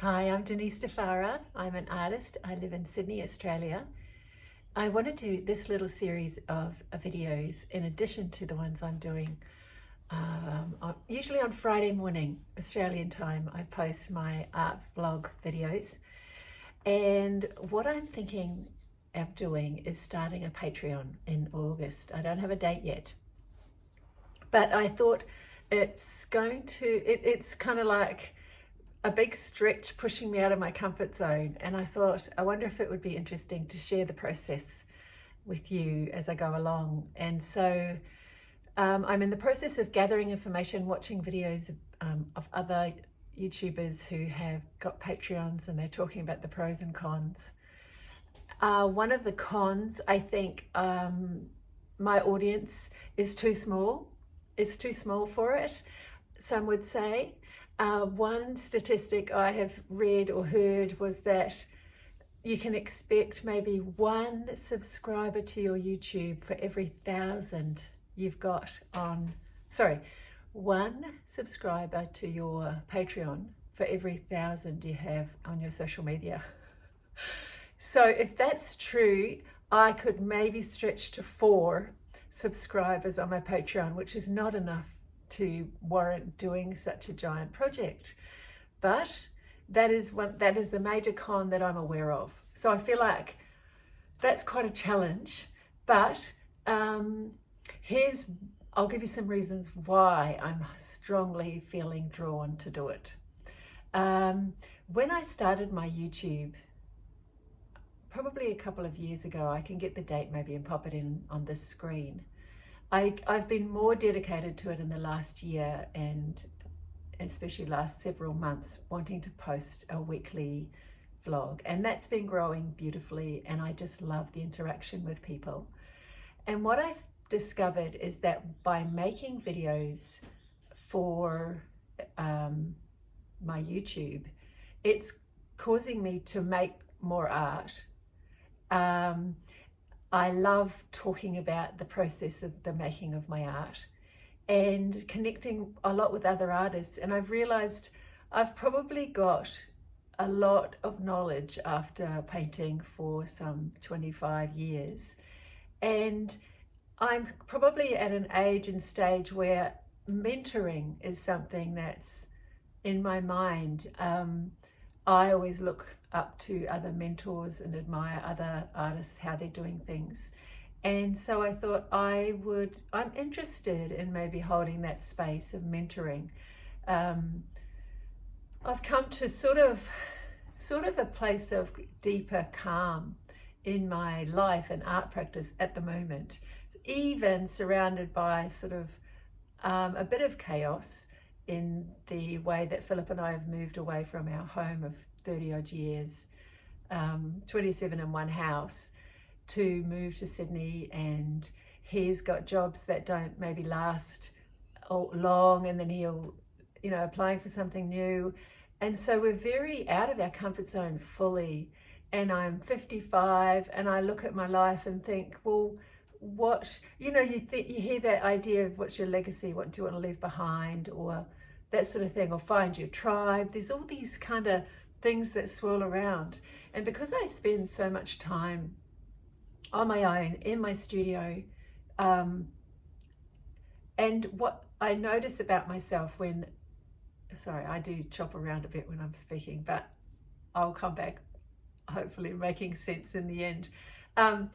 Hi, I'm Denise DeFara. I'm an artist. I live in Sydney, Australia. I want to do this little series of videos in addition to the ones I'm doing. Usually on Friday morning, Australian time, I post my art vlog videos. And what I'm thinking of doing is starting a Patreon in August. I don't have a date yet, but I thought it's kind of like a big stretch pushing me out of my comfort zone. And I thought, I wonder if it would be interesting to share the process with you as I go along. And so I'm in the process of gathering information, watching videos of other YouTubers who have got Patreons, and they're talking about the pros and cons. One of the cons, I think, my audience is too small. It's too small for it, some would say. One statistic I have read or heard was that you can expect maybe one subscriber to your YouTube for every 1,000 you've got on, one subscriber to your Patreon for every 1,000 you have on your social media. So if that's true, I could maybe stretch to 4 subscribers on my Patreon, which is not enough to warrant doing such a giant project. But that is the major con that I'm aware of. So I feel like that's quite a challenge. But I'll give you some reasons why I'm strongly feeling drawn to do it. When I started my YouTube, probably a couple of years ago, I can get the date maybe and pop it in on this screen. I've been more dedicated to it in the last year, and especially last several months, wanting to post a weekly vlog, and that's been growing beautifully, and I just love the interaction with people. And what I've discovered is that by making videos for my YouTube, it's causing me to make more art. I love talking about the process of the making of my art and connecting a lot with other artists. And I've realized I've probably got a lot of knowledge after painting for some 25 years. And I'm probably at an age and stage where mentoring is something that's in my mind. I always look up to other mentors and admire other artists, how they're doing things. And so I thought I'm interested in maybe holding that space of mentoring. I've come to sort of a place of deeper calm in my life and art practice at the moment, even surrounded by sort of a bit of chaos in the way that Philip and I have moved away from our home of 30 odd years, 27 in one house, to move to Sydney. And he's got jobs that don't maybe last long, and then he'll, applying for something new. And so we're very out of our comfort zone fully. And I'm 55, and I look at my life and think, well, you hear that idea of what's your legacy, what do you want to leave behind, or that sort of thing, or find your tribe. There's all these kind of things that swirl around. And because I spend so much time on my own in my studio, and what I notice about myself I do chop around a bit when I'm speaking, but I'll come back hopefully making sense in the end. I'll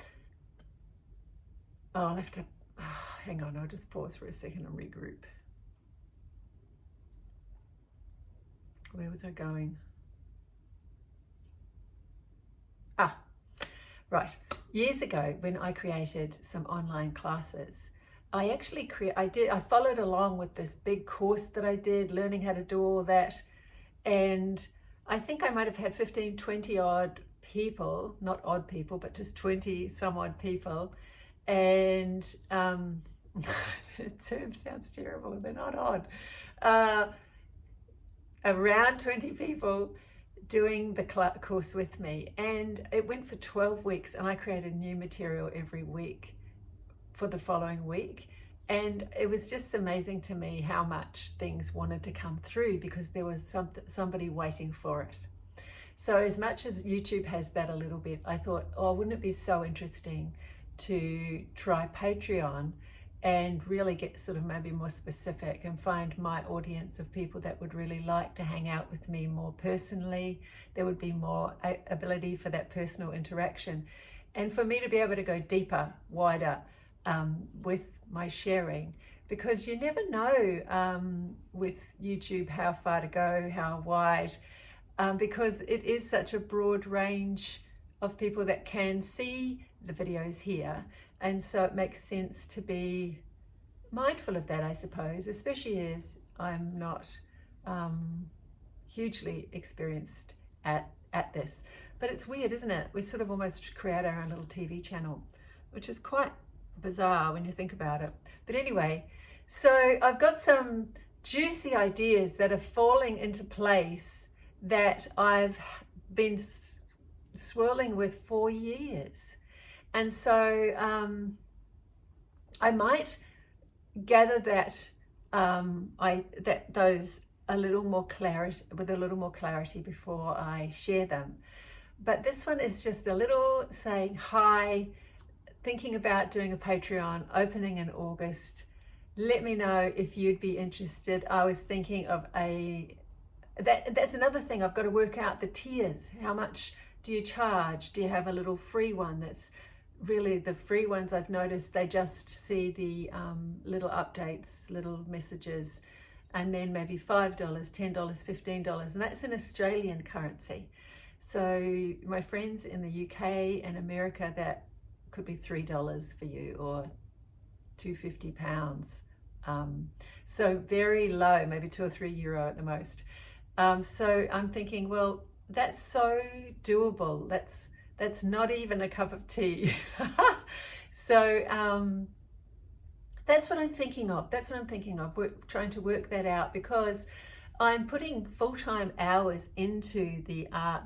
have to hang on, I'll just pause for a second and regroup. Where was I going? Right. Years ago, when I created some online classes, I followed along with this big course that I did, learning how to do all that. And I think I might have had 15, 20 odd people, not odd people, but just 20 some odd people. And the term sounds terrible, they're not odd. Around 20 people doing the course with me, and it went for 12 weeks, and I created new material every week for the following week. And it was just amazing to me how much things wanted to come through, because there was somebody waiting for it. So as much as YouTube has that a little bit, I thought, oh, wouldn't it be so interesting to try Patreon and really get sort of maybe more specific and find my audience of people that would really like to hang out with me more personally. There would be more ability for that personal interaction, and for me to be able to go deeper, wider with my sharing, because you never know with YouTube how far to go, how wide, because it is such a broad range of people that can see the videos here. And so it makes sense to be mindful of that, I suppose, especially as I'm not hugely experienced at this. But it's weird, isn't it? We sort of almost create our own little TV channel, which is quite bizarre when you think about it. But anyway, so I've got some juicy ideas that are falling into place that I've been swirling with for years. And so I might gather that those a little more clarity before I share them. But this one is just a little saying hi, thinking about doing a Patreon, opening in August. Let me know if you'd be interested. I was thinking of that's another thing. I've got to work out the tiers. How much do you charge? Do you have a little free one? That's really the free ones, I've noticed, they just see the little updates, little messages, and then maybe $5, $10, $15, and that's in Australian currency. So my friends in the UK and America, that could be $3 for you, or £250. So very low, maybe €2 or €3 at the most. So I'm thinking, well, that's so doable. That's not even a cup of tea. So that's what I'm thinking of. We're trying to work that out, because I'm putting full-time hours into the art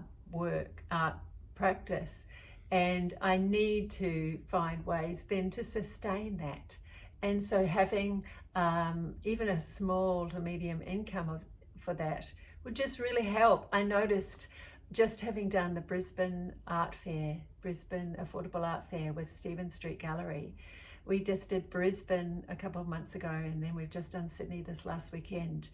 practice, and I need to find ways then to sustain that. And so having even a small to medium income for that would just really help. I noticed, just having done the Brisbane Affordable Art Fair with Stephen Street Gallery. We just did Brisbane a couple of months ago, and then we've just done Sydney this last weekend.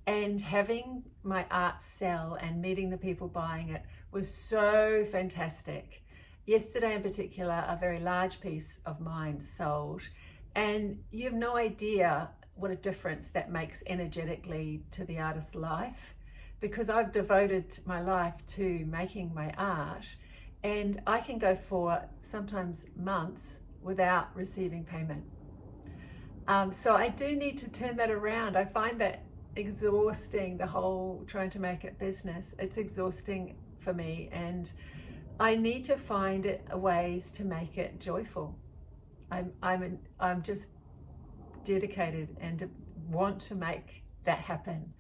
And having my art sell and meeting the people buying it was so fantastic. Yesterday in particular, a very large piece of mine sold, and you have no idea what a difference that makes energetically to the artist's life, because I've devoted my life to making my art, and I can go for sometimes months without receiving payment. So I do need to turn that around. I find that exhausting, the whole trying to make it business. It's exhausting for me, and I need to find ways to make it joyful. I'm just dedicated and want to make that happen.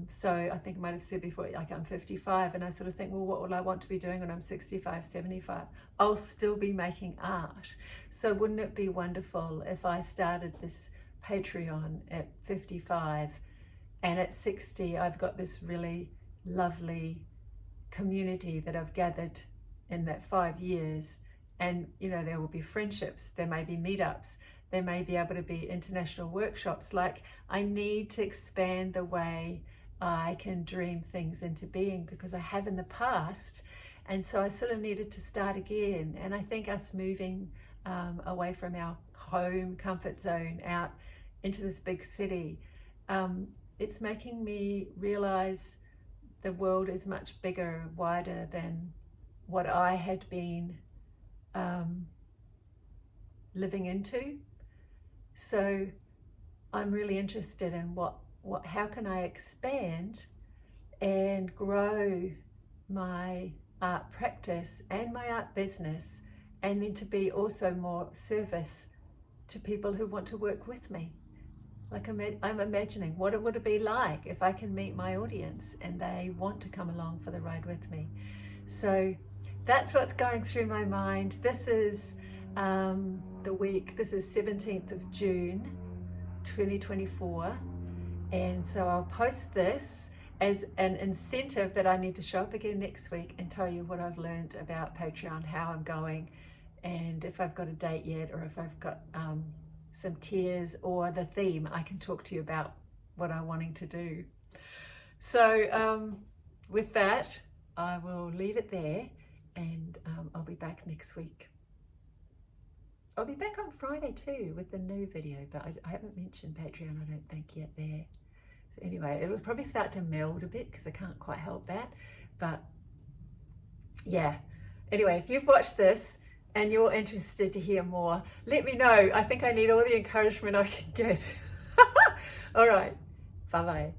So I think I might have said before, like, I'm 55, and I sort of think, well, what will I want to be doing when I'm 65, 75? I'll still be making art. So wouldn't it be wonderful if I started this Patreon at 55, and at 60 I've got this really lovely community that I've gathered in that 5 years, and there will be friendships, there may be meetups, there may be able to be international workshops. Like, I need to expand the way I can dream things into being, because I have in the past, and so I sort of needed to start again. And I think us moving away from our home comfort zone out into this big city, it's making me realize the world is much bigger, wider than what I had been living into. So I'm really interested in how can I expand and grow my art practice and my art business, and then to be also more service to people who want to work with me. Like, I'm imagining what it would be like if I can meet my audience and they want to come along for the ride with me. So that's what's going through my mind. This is the week, this is 17th of June 2024, and so I'll post this, as an incentive that I need to show up again next week and tell you what I've learned about Patreon, how I'm going, and if I've got a date yet, or if I've got some tiers or the theme, I can talk to you about what I'm wanting to do. So with that, I will leave it there, and I'll be back next week. I'll be back on Friday too with the new video, but I haven't mentioned Patreon, I don't think, yet there. So anyway, it'll probably start to meld a bit because I can't quite help that. But yeah, anyway, if you've watched this and you're interested to hear more, let me know. I think I need all the encouragement I can get. All right, bye-bye.